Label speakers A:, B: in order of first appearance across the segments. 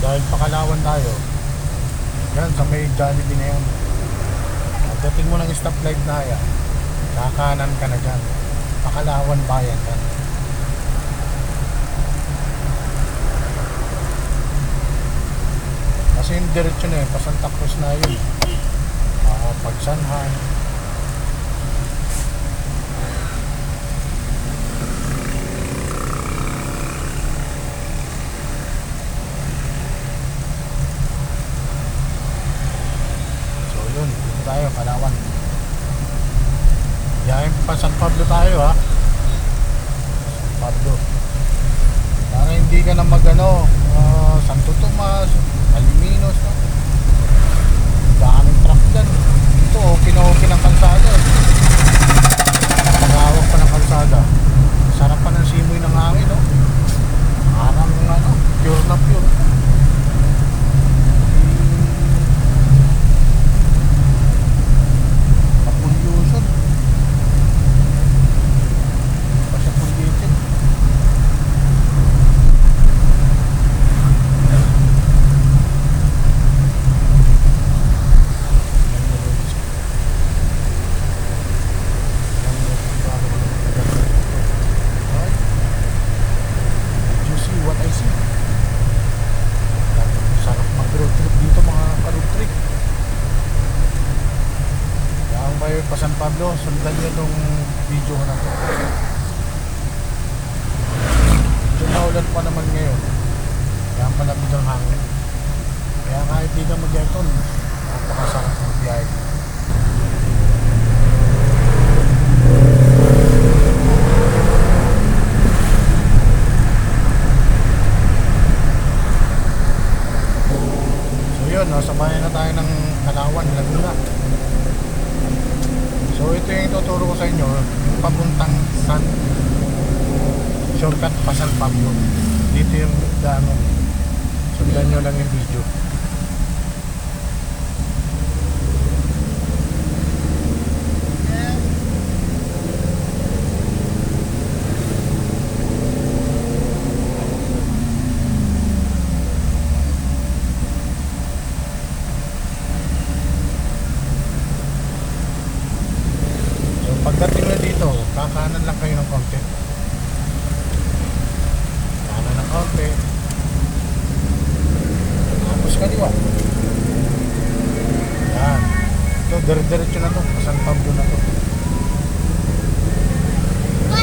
A: Dahil pakalawan tayo, yan sa may Jollibee na yan. Pagdating mo ng stoplight na yan, kakanan ka na dyan. Pakalawan bayan yan. Kasi yung diretso na yun, pa Santa Cruz na yun. Pagsanhan. So yun, dito tayo, Palawan. Yahin pa San Pablo tayo ha. San Pablo. Para hindi ka na magano, Santo Tomas, Aliminos, no? Daming truck dyan. Ito, okay ng kalsada. Pag-awak pa ng kalsada. Sarap pa ng simoy ng hangin, no? Parang pure na pure. Kapulyoson. Kasi polluted. Pa San Pablo, sundan nyo itong video ko na to. Medyo naulan pa naman ngayon, kaya malamig ang hangin. Kaya kahit di ka mag-aircon, napakasarap ng biyahe. So yun, sabayan na tayo ng Palawan, Laguna. So ito yung tuturo ko sa inyo, yung papuntang San shortcut pa San Pablo. Dito yung daanan. Sundan nyo lang yung video. Pagdating na dito, kakanan lang kayo ng konti. Kanan ng konti. Tapos kaliwa. Yan. Ito, dire-diretso na to. San Pablo na to.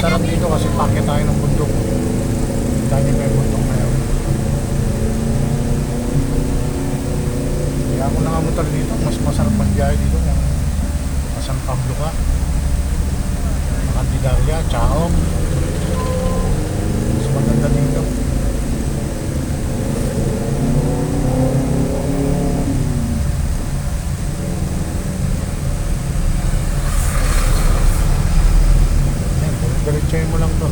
A: Sarap dito kasi pakit tayo ng bundok. Dahil may bundok na yun. Kaya ako nangamotor dito, mas masarap magbiyahe dito kung San Pablo ka. Candelaria, Chaong. Mas maganda dito. Yan, diretsahin mo lang to.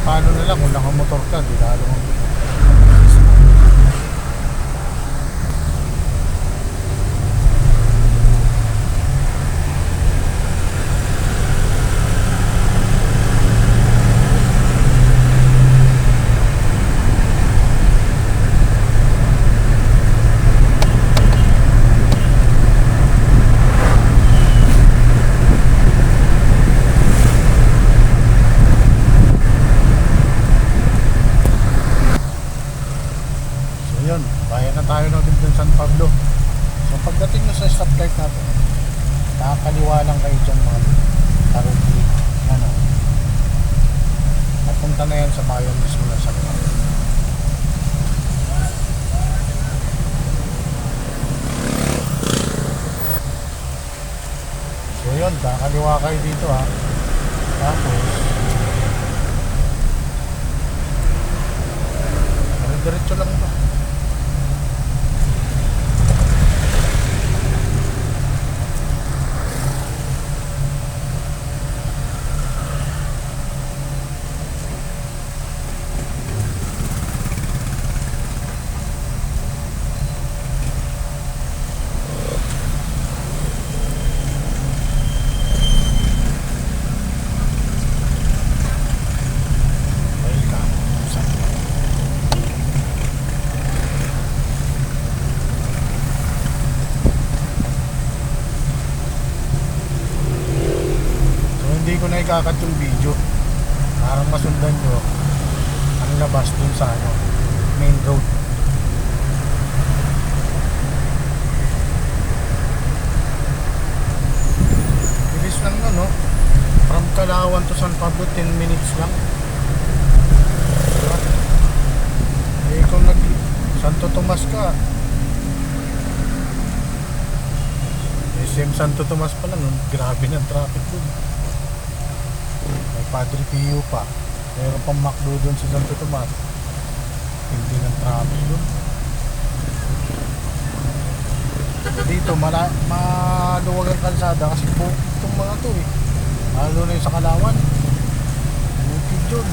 A: Paano na lang kung nakamotor ka, di lalo mo. Yun, bayan na tayo na din dun San Pablo. So pagdating nyo sa stoplight natin, nakakaliwa lang kayo dyan mga karugli. Yan o. kaliwa kayo dito ha. Tapos diretso lang ba? Hindi ko na ikakat yung video para masundan nyo ang labas dun sa main road. Bilis lang nun, no? From Calauan to San Pablo 10 minutes lang, diba? Eh kung nag Santo Tomas ka, SM Santo Tomas pa lang, grabe ng traffic dun. May Padre Pio pa. Meron pang McDo doon sa Santo Tomas. Hindi ng traffic doon. Dito maluwag ang kalsada kasi po itong mga to eh. Lalo na yung sa Calauan. Bukid yun.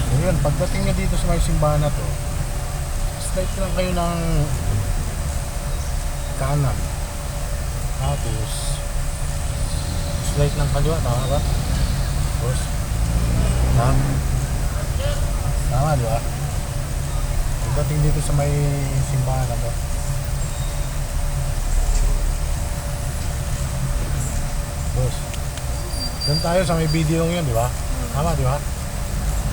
A: So yun, pagdating nyo dito sa may simbahan na to, straight lang kayo ng kanan. Tapos slide ng kaliwa, tama ba? Tapos tama diba? Pagdating dito sa may simbahan na to, tapos doon tayo sa may video yun, diba? Tama diba?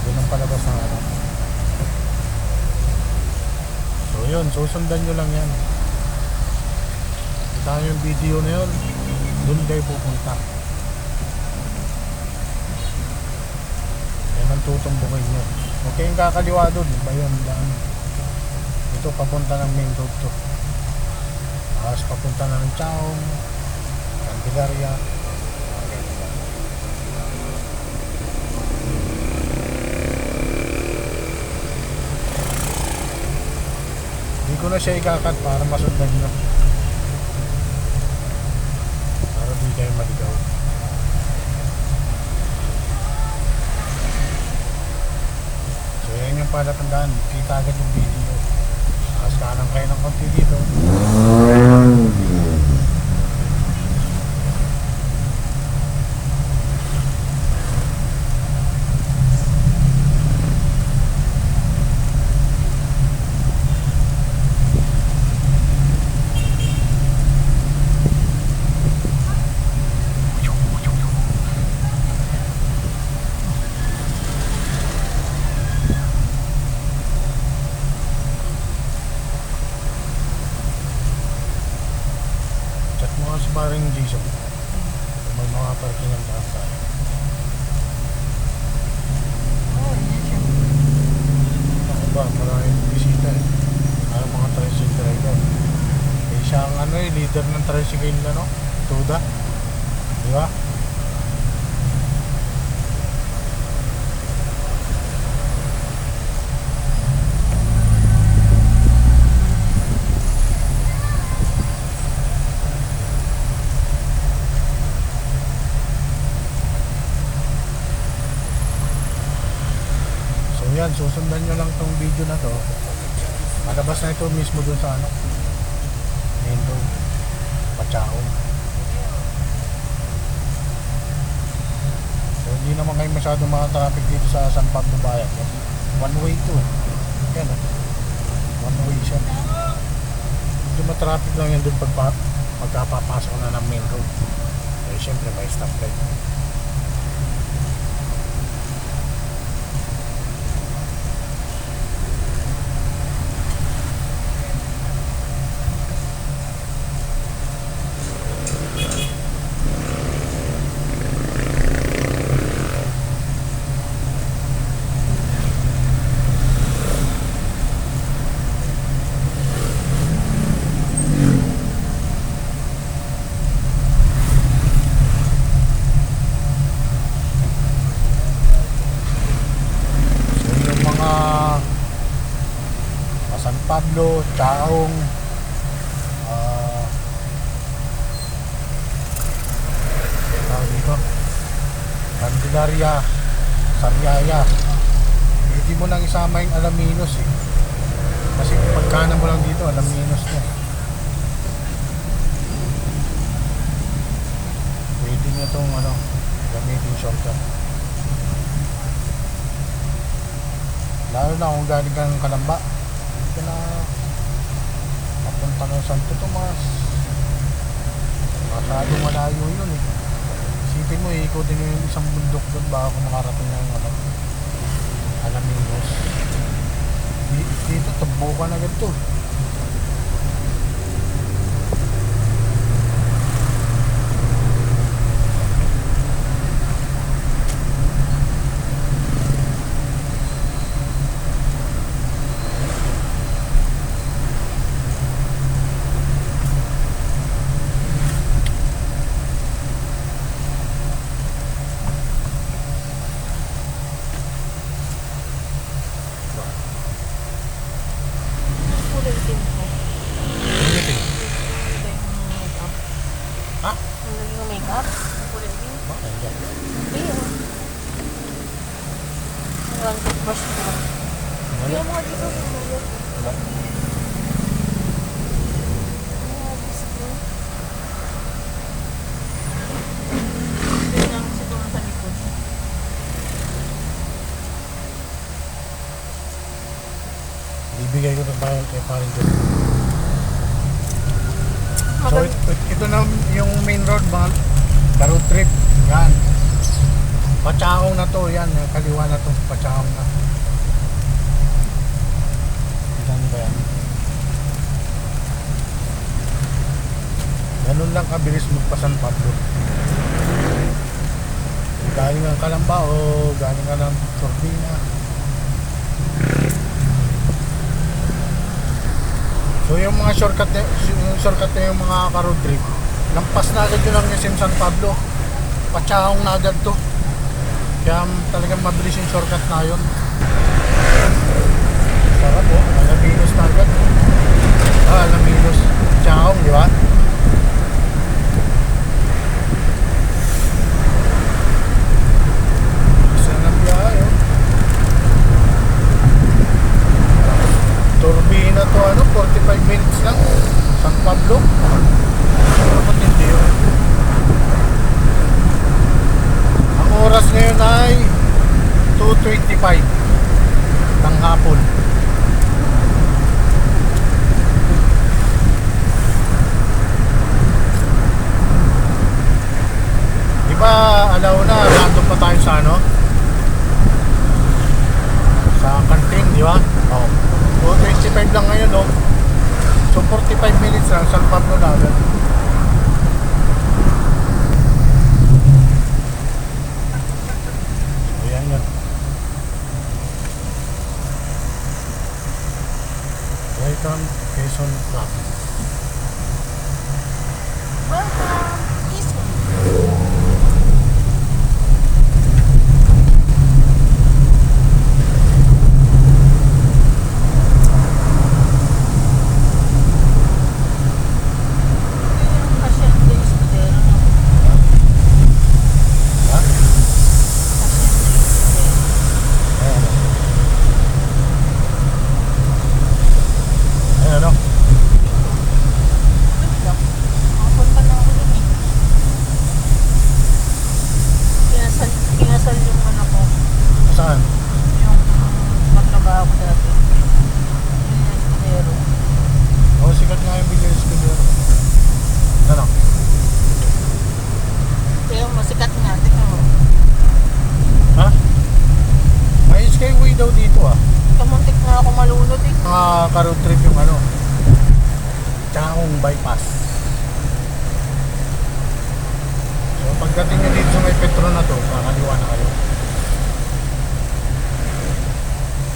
A: Doon ang palabas ng so yun, susundan nyo lang yan. Kita yung video na yun, doon kayo pupunta. Yan ang tutumbukin nyo. Huwag kayong kakaliwa doon, iba yun daan. Ito papunta ng main road to. Tapos papunta na ng Chaong, Candelaria. Hindi ko na siya ikakat para masundan nyo, hindi kayo maligaw. So yan yung palatandaan, kita agad yung video. Tapos kanan kayo ng konti dito. Parang Jason, may mga parking ng bangka. Ako ba, maraming bisita eh. Parang mga tricycle rider. Eh siya ang leader ng tricycle na Tuda. Diba? Yan, susundan nyo lang tong video na to. Malabas na ito mismo dun sa main road, Pachaon. So hindi naman kayo masyadong mga traffic dito sa San Pablo Bayan. One way to. Yan one way siya. Medyo matraffic lang yan dun pagkapapasok na ng main road. Eh syempre may stoplight. Chaong, ah, tawag dito, Candelaria, Sariaya. Hindi mo nang isama yung Alaminos eh. Kasi pagkana mo lang dito, Alaminos na. Pwede nyo itong gamitin shortcut. Lalo na kung galing ka ng Kalamba, hindi ka na papunta ng Santo Tomas. Masyadong malayo yun eh. Isipin mo, ikutin mo yung isang bundok doon bago makarating ng Alaminos. Dito, tabukan agad to. Ha?
B: Yung makeup? Kulay din.
A: Bakit yan?
B: Hindi oh. Ang toothbrush ko. Hindi
A: Wala.
B: mo dito.
A: Wala.
B: Hindi lang siguro sa likod.
A: Bibigay ko ito kay paring ko. So ito na yung main road mga road trip. Yan. Pachaong na to, yan, yung kaliwa na to, Pachaong na. Yan ba yan? Ganun lang kabilis magpa San Pablo. Galing ng Kalamba o galing ka ng Turbina. So yung mga shortcut na yung mga ka-road trip, lampas na agad yun ang SM San Pablo. Pachaong na agad to. Kaya talagang mabilis yung shortcut na yun. Sarap oh, Alaminos na agad. Alaminos, Pachaong, di ba? Isa na biyahe oh. Turbina to 45 minutes lang. San Pablo. Dapat hindi yun. Ang oras ngayon ay 2:25 ng hapon. Diba alaw na, random pa tayo sa sa kanting, di ba? Oo. 2:25 lang ngayon, no? So 45 minutes lang, San Pablo na agad. Ayan yun. Welcome Quezon Club.
B: Welcome! Quezon. Pasyente Escudero, no?
A: Ha?
B: Pasyente Escudero.
A: Ayan. Ayan ano?
B: Makapunta na ako dun eh. Kinasal yung ko.
A: Saan?
B: Yung magtrabaho ko dati. Yung Escudero.
A: Oh, sikat nga yung Villa Escudero. Ano?
B: Kaya masikat nga. Tingnan mo.
A: Ha? May skyway daw dito ah.
B: Kamuntik na ako malunod eh.
A: Mga ka-road trip yung Chaong bypass. So pagdating nyo dito sa may Petro na to, kakaliwa na kayo.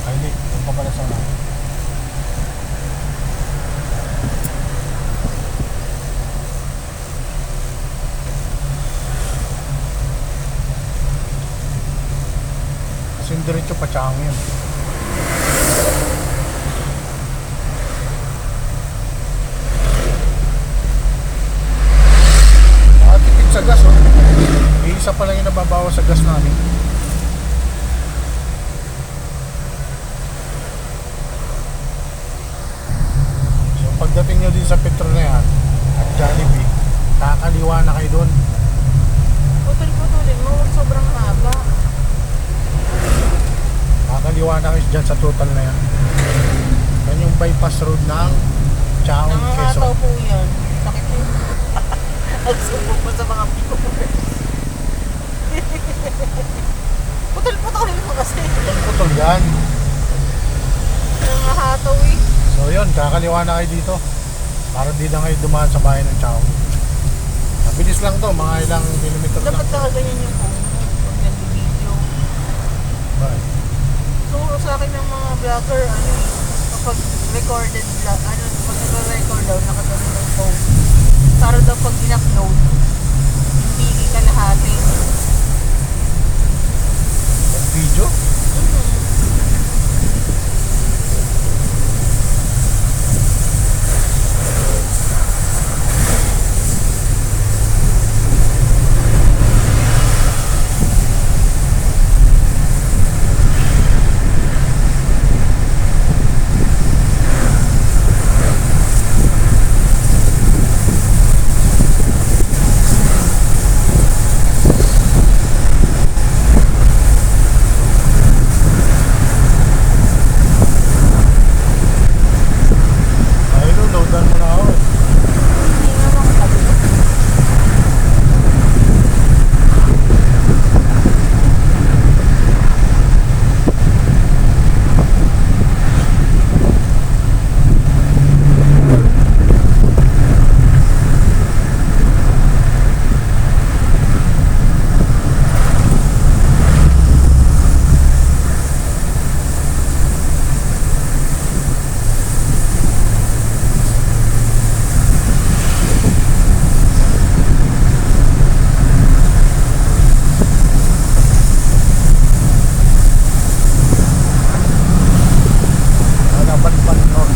A: Ay hindi, yung pa pala sa una. Kasi yung diretso pa Chaong yun. isa pa lang yung nababawas sa gas namin. So pagdating nyo din sa Petro na yan at Jollibee, kakaliwa na kayo doon.
B: Putol-putulin mo, huwag sobrang haba.
A: Kakaliwa na kayo dyan sa total na yan. Yan yung bypass road ng Chaong,
B: Nangangataw
A: Quezon.
B: po yan. Sakit yun. At sumbog mo sa mga viewers. Putol-putulin mo kasi.
A: Putol yan.
B: Nangahataw eh.
A: So yun, kakaliwa na kayo dito. Para di na kayo dumaan sa bahay ng Chaong. Mabilis lang to, mga ilang kilometer lang.
B: Dapat nakaganyan yung phone mo pag nag-video.
A: Right.
B: So sa akin ng mga vlogger, ano eh, kapag recorded vlog, ano, pag nag-record daw, nakaganon ng phone. Para daw pag in-upload, hindi kalahati.
A: Yung video. Ayun, loadan mo na ako eh.
B: Hindi nga makakabit.
A: Banban North.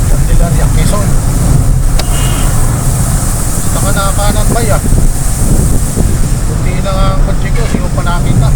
A: Candelaria, Quezon. Basta ka nakakanan ba yan? Kunti na nga ang kotse ko, di ko pa nakita.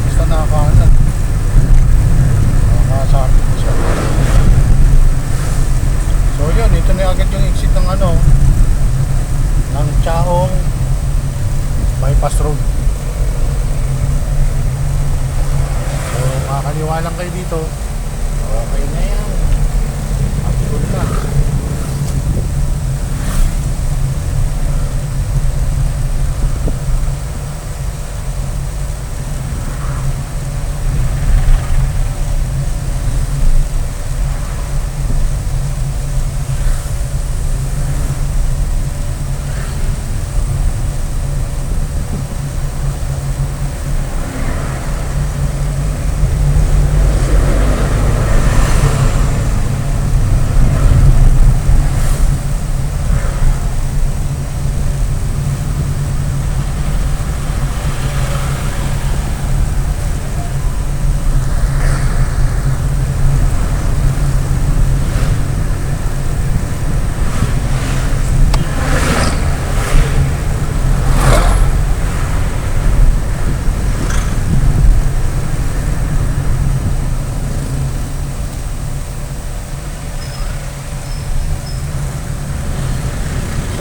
A: Basta nakakanan. Nakakasabi ko siya. So yun, ito na agad yung exit ng ano, ng Chaong bypass road. So makakaliwa lang kayo dito. Okay na yan. Upload na.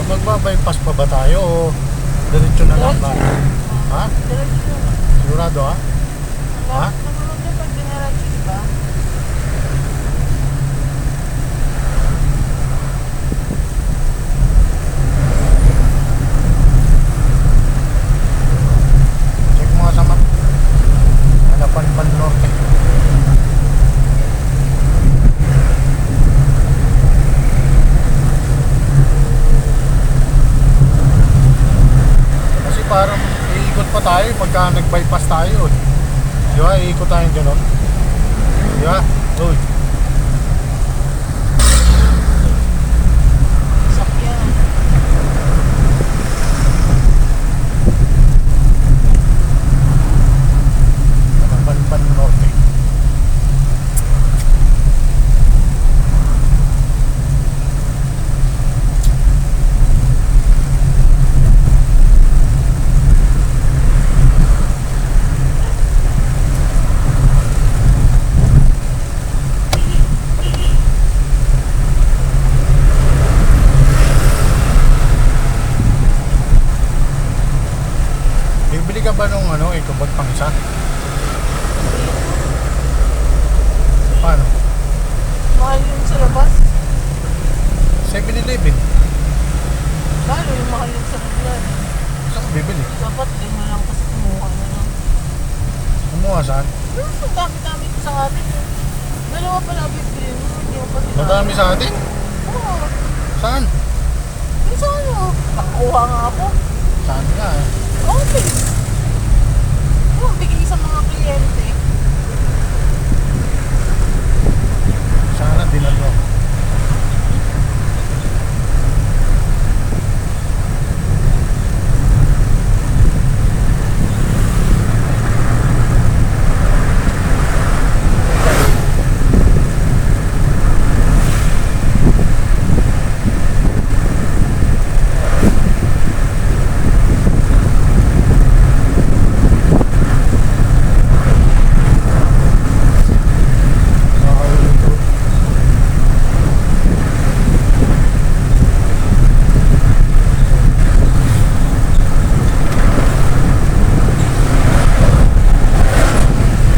A: Magba-bypass pa ba tayo o diretso na lang ba? Ha?
B: Diretso.
A: Sigurado ha? Ha?
B: Namunod na pag diniretso, di ba?
A: parang iikot pa tayo pagka nag-bypass tayo. Di ba? Iikot tayo gano'n. Di ba? Uy.
B: Sakyan.
A: Pan Norte. Bibili ka ba nung ano, ikabot pang isa? Paano?
B: Mahal yun sa labas.
A: 7-Eleven.
B: Lalo yung mahal yun sa biglan.
A: Saan ka bibili?
B: Dapat din mo lang kasi kumuha na lang.
A: Kumuha saan?
B: Pero ang dami-dami ko sa atin yun. Dalawa pala bibili mo. Hindi mo pa sinabi.
A: Madami sa atin?
B: Oo.
A: Saan?
B: Yung sa ano? Nakakuha nga ako.
A: Saan nga eh?
B: Okay. Oo, bigay sa mga kliyente.
A: Sana dinalo.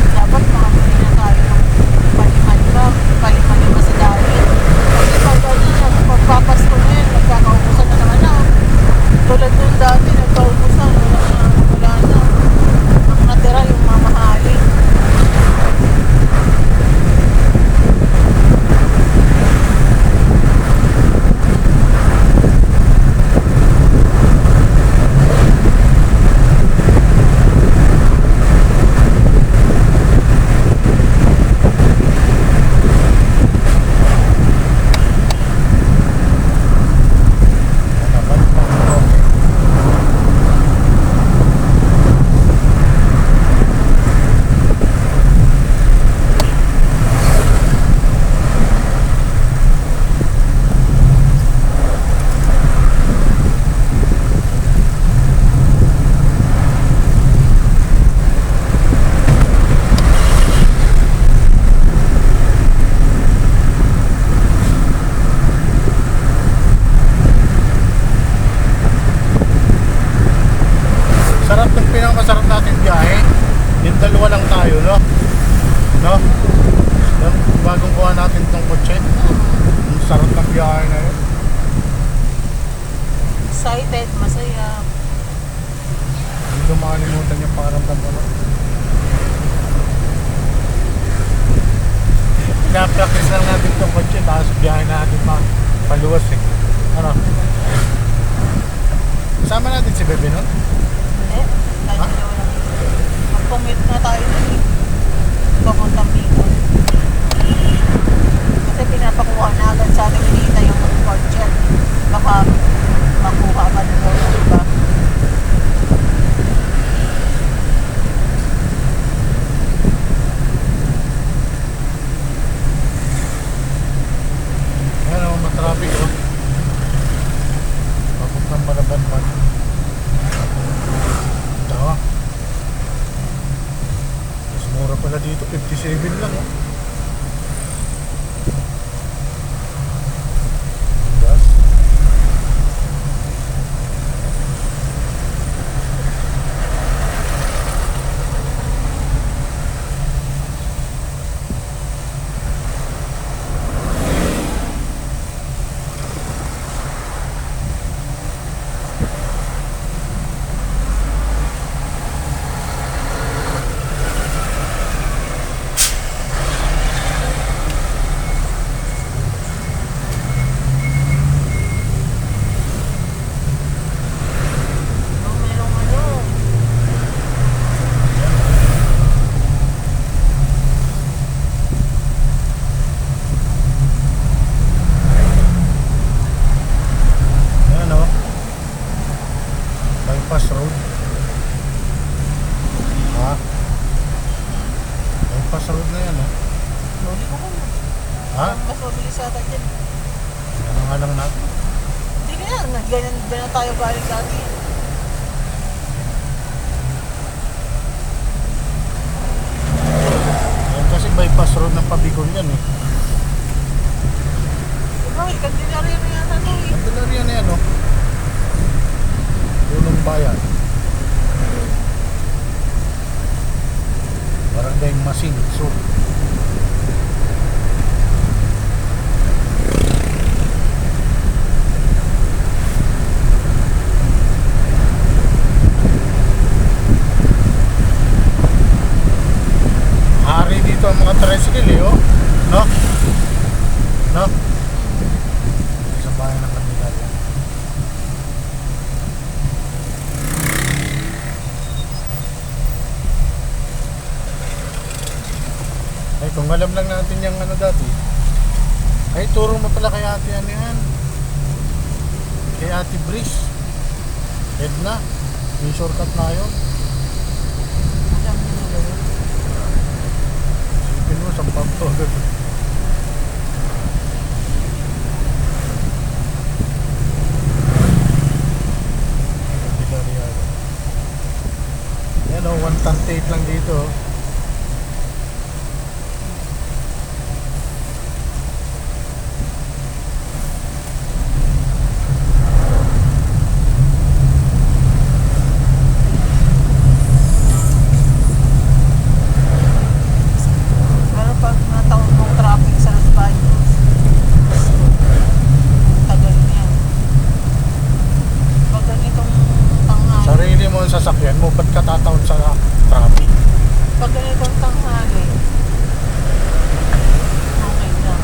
B: Dapat makabili na tayo ng paliman-liba. Paliman-liba sa dali. Kasi pag ano, pagpapasko na yan, nagkakaubusan na naman na. Tulad nung dati, nagkaubusan. Wala na. Ang natira yung mamahalin.
A: Dapat pang Norte. Sarap ng pinakamasarap natin biyahe. Yung dalawa lang tayo, no? No? Yung bagong kuha natin itong kotse. Ang sarap ng biyahe na yun.
B: Excited, masaya.
A: Hindi ko makalimutan yung pakiramdam ko, no? Pina-practice lang natin itong kotse, tapos biyahe natin paluwas eh. Ano? Kasama natin si Bebe nun?
B: Hindi. Dahil dalawa lang. Mag-commute na tayo nun eh. Papuntang Bicol. Kasi pinapakuha na agad sa ating hinihintay yung kotse. Baka makuha ka na daw ng iba.
A: Ayan o, matraffic o. Papuntang Malabanban. Ito. Mas mura pala dito, 57 lang o. Gas. Bypass road. Ha? Bypass road na yan, ha?
B: Loli ko kung
A: Ha?
B: mas mabilis ata dyan.
A: Ano nga lang natin?
B: Hindi kaya, ganyan tayo galing dati.
A: Yan kasi bypass road ng Pabicol yan, eh.
B: Bakit? Kandilari na yata ito eh.
A: Candelaria na yan, oh. Tulong bayan. Barangay Masing, Sur. Hari dito ang mga tricycle, eh, oh. No? No? Sa bayan ng Candelaria. Ay, kung alam lang natin yung ano dati. Ay, turo mo pala kay ate ano yan. Kay ate Brice. Edna. May shortcut na yun.
B: Alam niyo nila yun.
A: Silipin mo, sampang to. Yan o, 138 lang dito. Oh.
B: Pero pag nataon mong traffic sa Los Baños, tagal niya. Pag ganitong tanghali,
A: Sarili mo ang sasakyan mo, ba't ka tataon sa traffic?
B: pag ganitong tanghali, okay lang.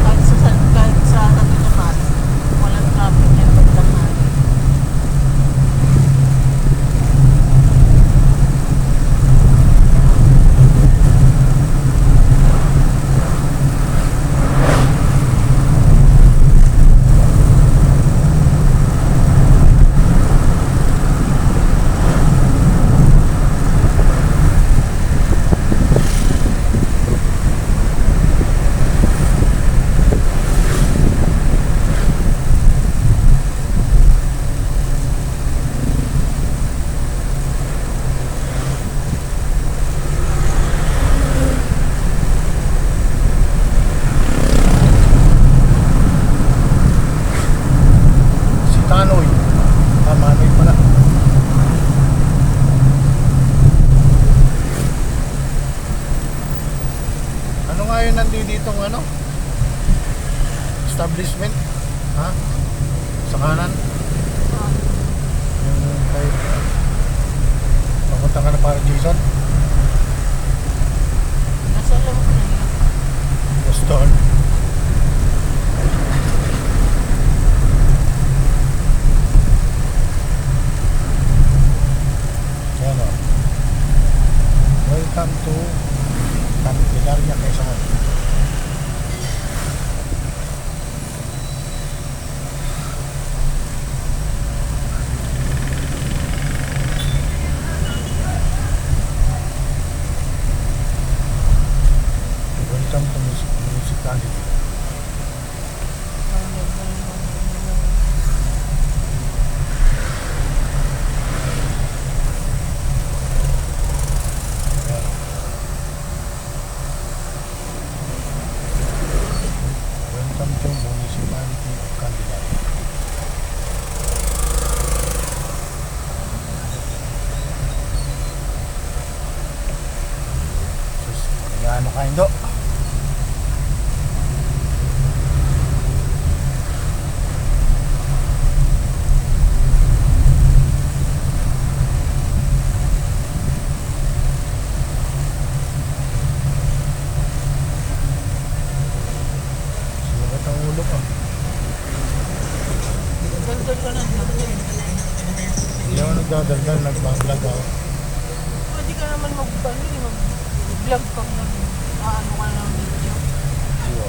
B: Kahit sa Santo Tomas, walang traffic yan pag tanghali.
A: Si Tanoy. Manoy pala. Ano nga yun nandito ditong ano? Establishment? Ha? Sa kanan? Yung kay... Papunta ka na para Jason?
B: Nasa alam ko na yun.
A: Boston. Yan o. Welcome to Candelaria, Quezon. Welcome to municipality. Yan. Welcome to municipality of Candelaria. Sus, kaya ano ka, Indo? Sinukat ang ulo ko.
B: Daldal ka na.
A: Hindi ako nagdadaldal, nagbablog ako.
B: Pwede ka naman mag-vlog pag ano ka ng video.
A: Siyo.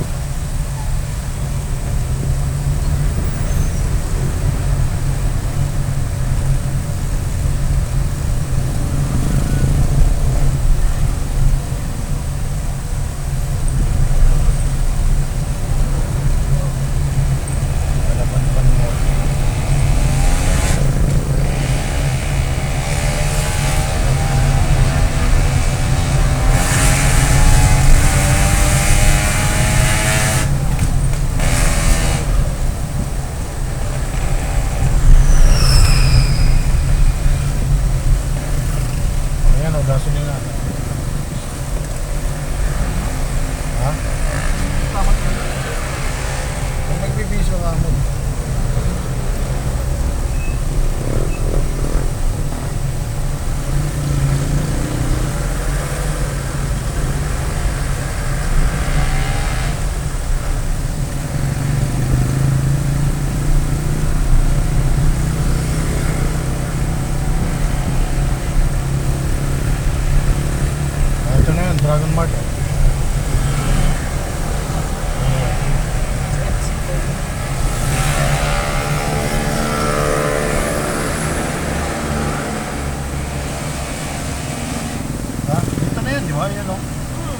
A: ba? Yan o.
B: Hmm.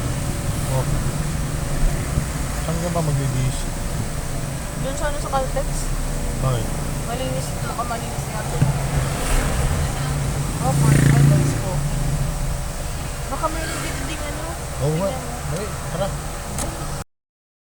A: Oh. Saan ka ba magbibihis?
B: Doon sa ano sa Caltex.
A: Bakit?
B: Malinis, malinis nga doon. Oh, 45 guys ko. Baka meron dito din ano.
A: Oo nga.
B: Tingnan mo.
A: Ay, tara.